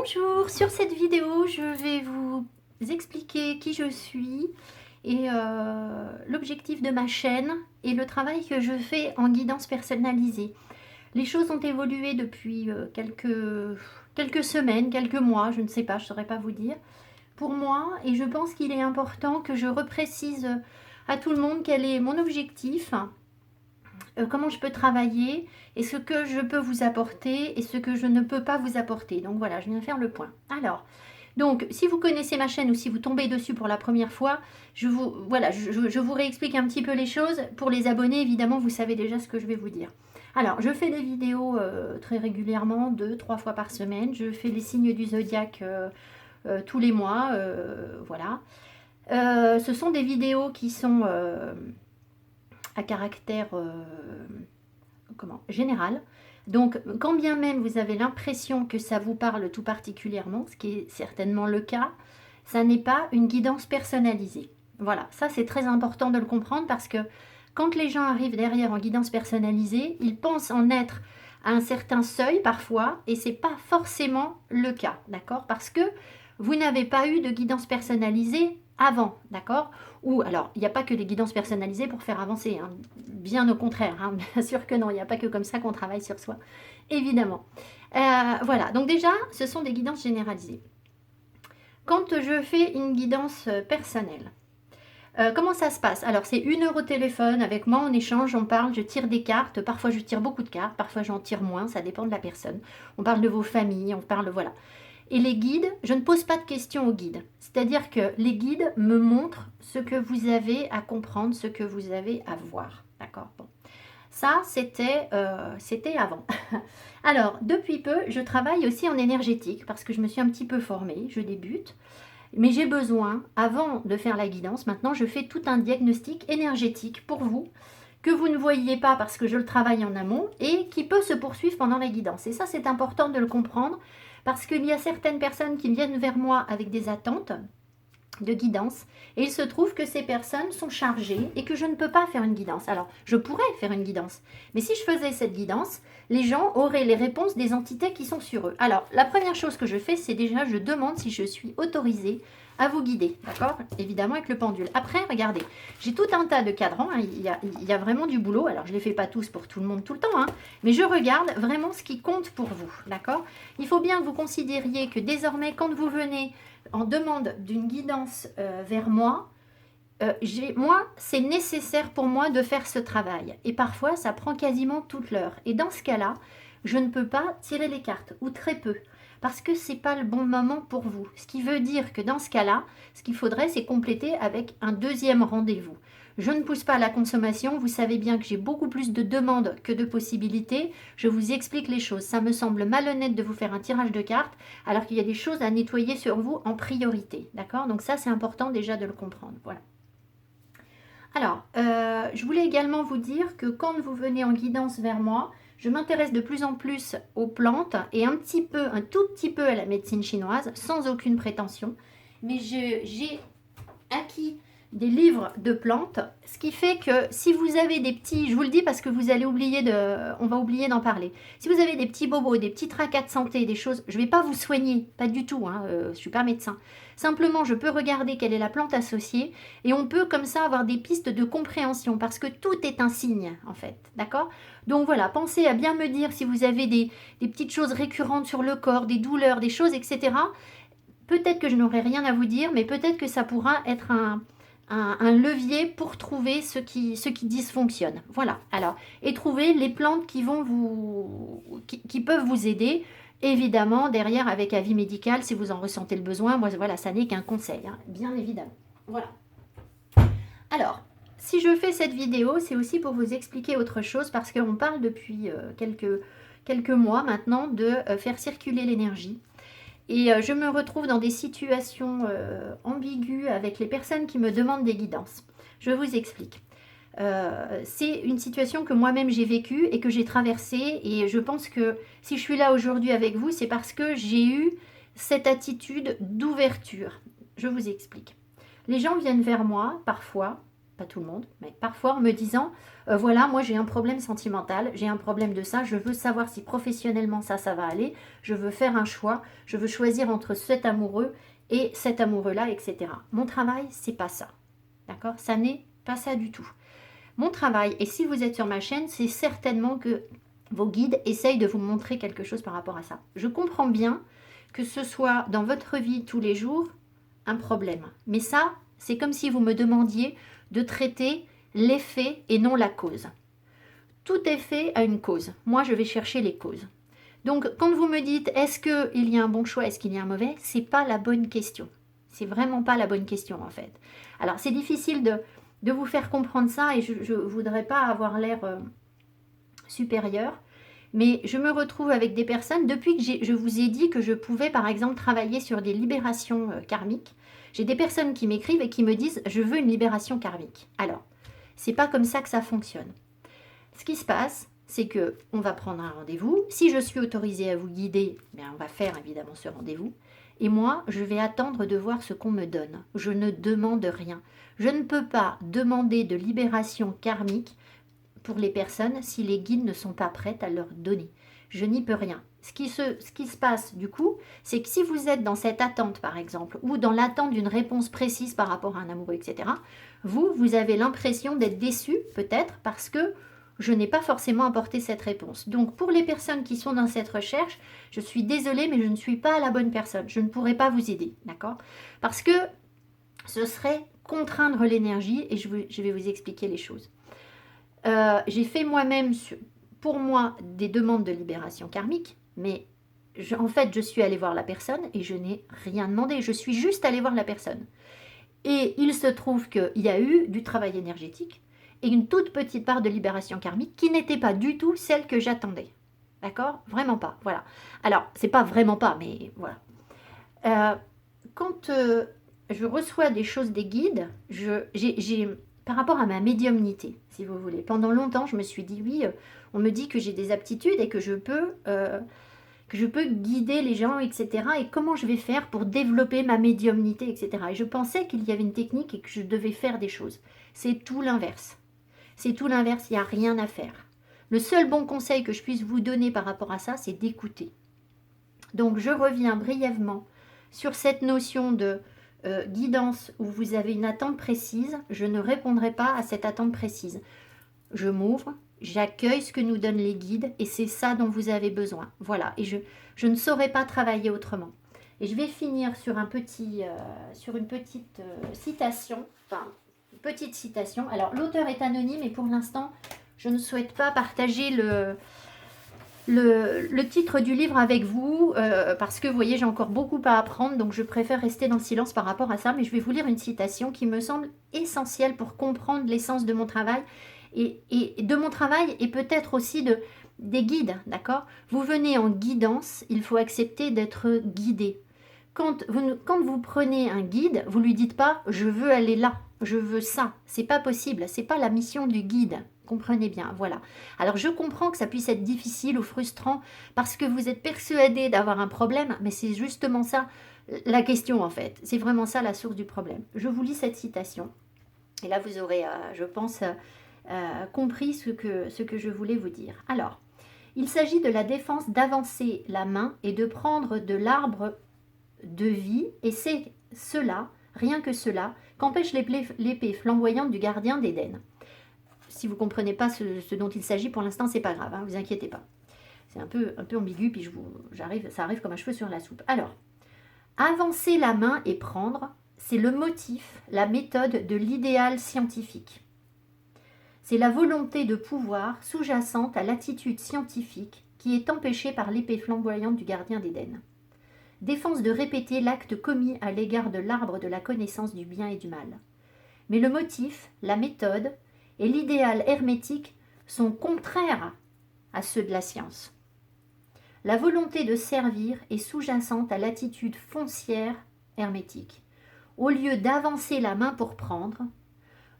Bonjour, sur cette vidéo, je vais vous expliquer qui je suis et l'objectif de ma chaîne et le travail que je fais en guidance personnalisée. Les choses ont évolué depuis quelques semaines, quelques mois, je ne sais pas, je ne saurais pas vous dire, pour moi, et je pense qu'il est important que je reprécise à tout le monde quel est mon objectif, comment je peux travailler et ce que je peux vous apporter et ce que je ne peux pas vous apporter. Donc voilà, je viens faire le point. Alors, donc si vous connaissez ma chaîne ou si vous tombez dessus pour la première fois, je vous réexplique un petit peu les choses. Pour les abonnés, évidemment, vous savez déjà ce que je vais vous dire. Alors, je fais des vidéos très régulièrement, 2-3 fois par semaine. Je fais les signes du zodiaque tous les mois, voilà. Ce sont des vidéos qui sont à caractère général. Donc, quand bien même vous avez l'impression que ça vous parle tout particulièrement, ce qui est certainement le cas, ça n'est pas une guidance personnalisée. Voilà, ça c'est très important de le comprendre parce que quand les gens arrivent derrière en guidance personnalisée, ils pensent en être à un certain seuil parfois et c'est pas forcément le cas, d'accord? Parce que vous n'avez pas eu de guidance personnalisée avant, d'accord? Ou alors, il n'y a pas que les guidances personnalisées pour faire avancer, hein. Bien au contraire, hein. Bien sûr que non, il n'y a pas que comme ça qu'on travaille sur soi, évidemment. Voilà, donc déjà, ce sont des guidances généralisées. Quand je fais une guidance personnelle, comment ça se passe? Alors, c'est 1 heure au téléphone, avec moi on échange, on parle, je tire des cartes, parfois je tire beaucoup de cartes, parfois j'en tire moins, ça dépend de la personne. On parle de vos familles, on parle, voilà. Et les guides, je ne pose pas de questions aux guides. C'est-à-dire que les guides me montrent ce que vous avez à comprendre, ce que vous avez à voir. D'accord? Bon. Ça, c'était avant. Alors, depuis peu, je travaille aussi en énergétique parce que je me suis un petit peu formée, je débute. Mais j'ai besoin, avant de faire la guidance, maintenant je fais tout un diagnostic énergétique pour vous, que vous ne voyez pas parce que je le travaille en amont et qui peut se poursuivre pendant la guidance. Et ça, c'est important de le comprendre parce qu'il y a certaines personnes qui viennent vers moi avec des attentes de guidance et il se trouve que ces personnes sont chargées et que je ne peux pas faire une guidance. Alors, je pourrais faire une guidance, mais si je faisais cette guidance, les gens auraient les réponses des entités qui sont sur eux. Alors, la première chose que je fais, c'est déjà, je demande si je suis autorisée à vous guider, d'accord? Évidemment avec le pendule. Après, regardez, j'ai tout un tas de cadrans, hein, il y a vraiment du boulot. Alors, je ne les fais pas tous pour tout le monde tout le temps, hein, mais je regarde vraiment ce qui compte pour vous, d'accord? Il faut bien que vous considériez que désormais, quand vous venez en demande d'une guidance vers moi, c'est nécessaire pour moi de faire ce travail. Et parfois, ça prend quasiment toute l'heure. Et dans ce cas-là, je ne peux pas tirer les cartes, ou très peu, parce que ce n'est pas le bon moment pour vous. Ce qui veut dire que dans ce cas-là, ce qu'il faudrait, c'est compléter avec un deuxième rendez-vous. Je ne pousse pas à la consommation, vous savez bien que j'ai beaucoup plus de demandes que de possibilités. Je vous explique les choses. Ça me semble malhonnête de vous faire un tirage de cartes alors qu'il y a des choses à nettoyer sur vous en priorité. D'accord? Donc ça, c'est important déjà de le comprendre. Voilà. Alors, je voulais également vous dire que quand vous venez en guidance vers moi, je m'intéresse de plus en plus aux plantes et un tout petit peu à la médecine chinoise, sans aucune prétention. Mais j'ai acquis des livres de plantes, ce qui fait que si vous avez des petits, je vous le dis parce que vous allez on va oublier d'en parler. Si vous avez des petits bobos, des petits tracas de santé, des choses, je ne vais pas vous soigner, pas du tout, hein, je ne suis pas médecin. Simplement, je peux regarder quelle est la plante associée et on peut comme ça avoir des pistes de compréhension parce que tout est un signe en fait, d'accord? Donc voilà, pensez à bien me dire si vous avez des petites choses récurrentes sur le corps, des douleurs, des choses, etc. Peut-être que je n'aurai rien à vous dire, mais peut-être que ça pourra être un levier pour trouver ce qui dysfonctionne. Voilà. Alors, et trouver les plantes qui peuvent vous aider. Évidemment, derrière, avec avis médical, si vous en ressentez le besoin. Moi, voilà, ça n'est qu'un conseil, hein, bien évidemment. Voilà. Alors, si je fais cette vidéo, c'est aussi pour vous expliquer autre chose, parce qu'on parle depuis quelques mois maintenant de faire circuler l'énergie. Et je me retrouve dans des situations ambiguës avec les personnes qui me demandent des guidances. Je vous explique. C'est une situation que moi-même j'ai vécue et que j'ai traversée. Et je pense que si je suis là aujourd'hui avec vous, c'est parce que j'ai eu cette attitude d'ouverture. Je vous explique. Les gens viennent vers moi, parfois, pas tout le monde, mais parfois en me disant, voilà, moi j'ai un problème sentimental, j'ai un problème de ça, je veux savoir si professionnellement ça va aller, je veux faire un choix, je veux choisir entre cet amoureux et cet amoureux-là, etc. Mon travail, c'est pas ça, d'accord? Ça n'est pas ça du tout. Mon travail, et si vous êtes sur ma chaîne, c'est certainement que vos guides essayent de vous montrer quelque chose par rapport à ça. Je comprends bien que ce soit dans votre vie tous les jours un problème. Mais ça, c'est comme si vous me demandiez de traiter l'effet et non la cause. Tout effet a une cause. Moi, je vais chercher les causes. Donc, quand vous me dites est-ce qu'il y a un bon choix, est-ce qu'il y a un mauvais, c'est pas la bonne question. C'est vraiment pas la bonne question en fait. Alors, c'est difficile de vous faire comprendre ça et je ne voudrais pas avoir l'air supérieur. Mais je me retrouve avec des personnes, depuis que je vous ai dit que je pouvais par exemple travailler sur des libérations karmiques, j'ai des personnes qui m'écrivent et qui me disent « je veux une libération karmique ». Alors, c'est pas comme ça que ça fonctionne. Ce qui se passe, c'est que on va prendre un rendez-vous. Si je suis autorisée à vous guider, bien on va faire évidemment ce rendez-vous. Et moi, je vais attendre de voir ce qu'on me donne. Je ne demande rien. Je ne peux pas demander de libération karmique pour les personnes si les guides ne sont pas prêtes à leur donner. Je n'y peux rien. Ce qui se passe du coup, c'est que si vous êtes dans cette attente par exemple, ou dans l'attente d'une réponse précise par rapport à un amoureux, etc., vous avez l'impression d'être déçu peut-être parce que je n'ai pas forcément apporté cette réponse. Donc pour les personnes qui sont dans cette recherche, je suis désolée mais je ne suis pas la bonne personne. Je ne pourrai pas vous aider, d'accord? Parce que ce serait contraindre l'énergie et je vais vous expliquer les choses. J'ai fait moi-même, pour moi, des demandes de libération karmique, mais en fait, je suis allée voir la personne et je n'ai rien demandé. Je suis juste allée voir la personne. Et il se trouve qu'il y a eu du travail énergétique et une toute petite part de libération karmique qui n'était pas du tout celle que j'attendais. D'accord? Vraiment pas. Voilà. Alors, c'est pas vraiment pas, mais voilà. Quand je reçois des choses des guides, j'ai par rapport à ma médiumnité, si vous voulez. Pendant longtemps, je me suis dit, oui, on me dit que j'ai des aptitudes et que je peux guider les gens, etc. Et comment je vais faire pour développer ma médiumnité, etc. Et je pensais qu'il y avait une technique et que je devais faire des choses. C'est tout l'inverse. C'est tout l'inverse, il n'y a rien à faire. Le seul bon conseil que je puisse vous donner par rapport à ça, c'est d'écouter. Donc, je reviens brièvement sur cette notion de guidance où vous avez une attente précise. Je ne répondrai pas à cette attente précise. Je m'ouvre, j'accueille ce que nous donnent les guides et c'est ça dont vous avez besoin. Voilà, et je ne saurais pas travailler autrement. Et je vais finir sur une petite citation. Enfin, une petite citation. Alors, l'auteur est anonyme et pour l'instant, je ne souhaite pas partager le titre du livre avec vous, parce que vous voyez, j'ai encore beaucoup à apprendre, donc je préfère rester dans le silence par rapport à ça, mais je vais vous lire une citation qui me semble essentielle pour comprendre l'essence de mon travail, et de mon travail, et peut-être aussi des guides, d'accord? Vous venez en guidance, il faut accepter d'être guidé. Quand vous prenez un guide, vous lui dites pas « je veux aller là, je veux ça », c'est pas possible, c'est pas la mission du guide. Comprenez bien, voilà. Alors je comprends que ça puisse être difficile ou frustrant parce que vous êtes persuadé d'avoir un problème, mais c'est justement ça la question en fait. C'est vraiment ça la source du problème. Je vous lis cette citation et là vous aurez, je pense, compris ce que je voulais vous dire. Alors, il s'agit de la défense d'avancer la main et de prendre de l'arbre de vie et c'est cela, rien que cela, qu'empêche l'épée flamboyante du gardien d'Éden. Si vous ne comprenez pas ce dont il s'agit, pour l'instant, c'est pas grave, hein, vous inquiétez pas. C'est un peu ambigu, puis ça arrive comme un cheveu sur la soupe. Alors, avancer la main et prendre, c'est le motif, la méthode de l'idéal scientifique. C'est la volonté de pouvoir sous-jacente à l'attitude scientifique qui est empêchée par l'épée flamboyante du gardien d'Éden. Défense de répéter l'acte commis à l'égard de l'arbre de la connaissance du bien et du mal. Mais le motif, la méthode et l'idéal hermétique sont contraires à ceux de la science. La volonté de servir est sous-jacente à l'attitude foncière hermétique. Au lieu d'avancer la main pour prendre,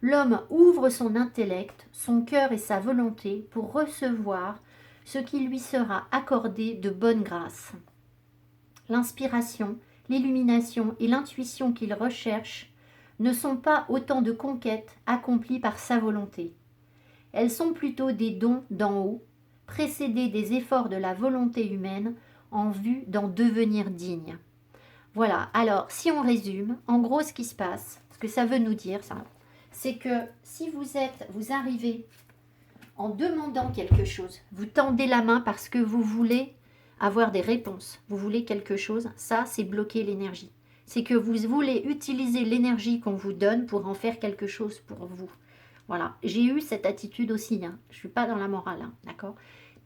l'homme ouvre son intellect, son cœur et sa volonté pour recevoir ce qui lui sera accordé de bonne grâce. L'inspiration, l'illumination et l'intuition qu'il recherche ne sont pas autant de conquêtes accomplies par sa volonté. Elles sont plutôt des dons d'en haut, précédés des efforts de la volonté humaine en vue d'en devenir digne. Voilà, alors si on résume, en gros ce qui se passe, ce que ça veut nous dire, ça, c'est que si vous arrivez en demandant quelque chose, vous tendez la main parce que vous voulez avoir des réponses, vous voulez quelque chose, ça c'est bloquer l'énergie. C'est que vous voulez utiliser l'énergie qu'on vous donne pour en faire quelque chose pour vous. Voilà, j'ai eu cette attitude aussi, hein. Je ne suis pas dans la morale, hein, d'accord?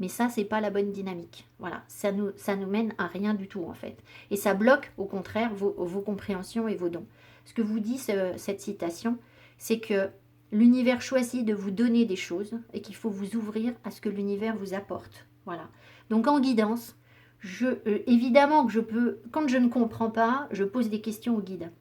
Mais ça, c'est pas la bonne dynamique. Voilà, ça nous mène à rien du tout en fait. Et ça bloque au contraire vos compréhensions et vos dons. Ce que vous dit cette citation, c'est que l'univers choisit de vous donner des choses et qu'il faut vous ouvrir à ce que l'univers vous apporte. Voilà. Donc en guidance, évidemment que je peux, quand je ne comprends pas, je pose des questions au guide.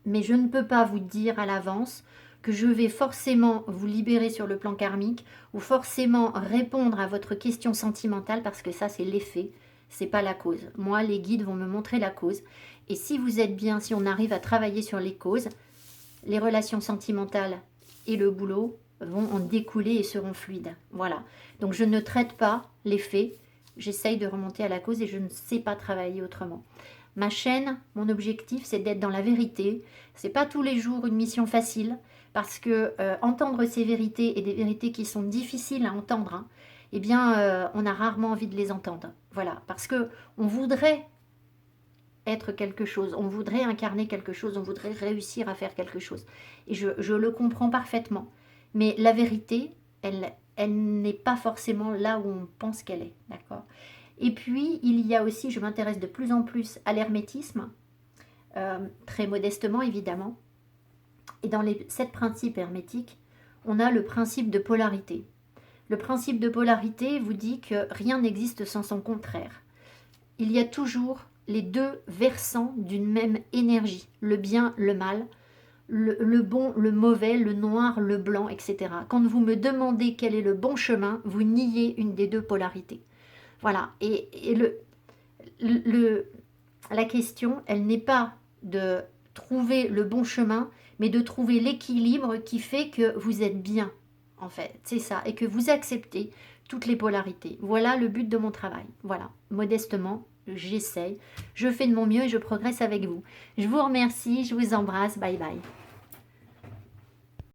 Mais je ne peux pas vous dire à l'avance que je vais forcément vous libérer sur le plan karmique ou forcément répondre à votre question sentimentale parce que ça c'est l'effet, c'est pas la cause. Moi les guides vont me montrer la cause et si vous êtes bien, si on arrive à travailler sur les causes, les relations sentimentales et le boulot vont en découler et seront fluides. Voilà. Donc je ne traite pas l'effet, j'essaye de remonter à la cause et je ne sais pas travailler autrement. Ma chaîne, mon objectif, c'est d'être dans la vérité. C'est pas tous les jours une mission facile, parce que entendre ces vérités et des vérités qui sont difficiles à entendre, hein, eh bien, on a rarement envie de les entendre. Voilà, parce que on voudrait être quelque chose, on voudrait incarner quelque chose, on voudrait réussir à faire quelque chose. Et je le comprends parfaitement. Mais la vérité, elle n'est pas forcément là où on pense qu'elle est, d'accord ? Et puis, il y a aussi, je m'intéresse de plus en plus à l'hermétisme, très modestement évidemment. Et dans les 7 principes hermétiques, on a le principe de polarité. Le principe de polarité vous dit que rien n'existe sans son contraire. Il y a toujours les deux versants d'une même énergie, le bien, le mal, le bon, le mauvais, le noir, le blanc, etc. Quand vous me demandez quel est le bon chemin, vous niez une des deux polarités. Voilà, et la question, elle n'est pas de trouver le bon chemin, mais de trouver l'équilibre qui fait que vous êtes bien, en fait, c'est ça, et que vous acceptez toutes les polarités. Voilà le but de mon travail. Voilà, modestement, j'essaye, je fais de mon mieux et je progresse avec vous. Je vous remercie, je vous embrasse, bye bye.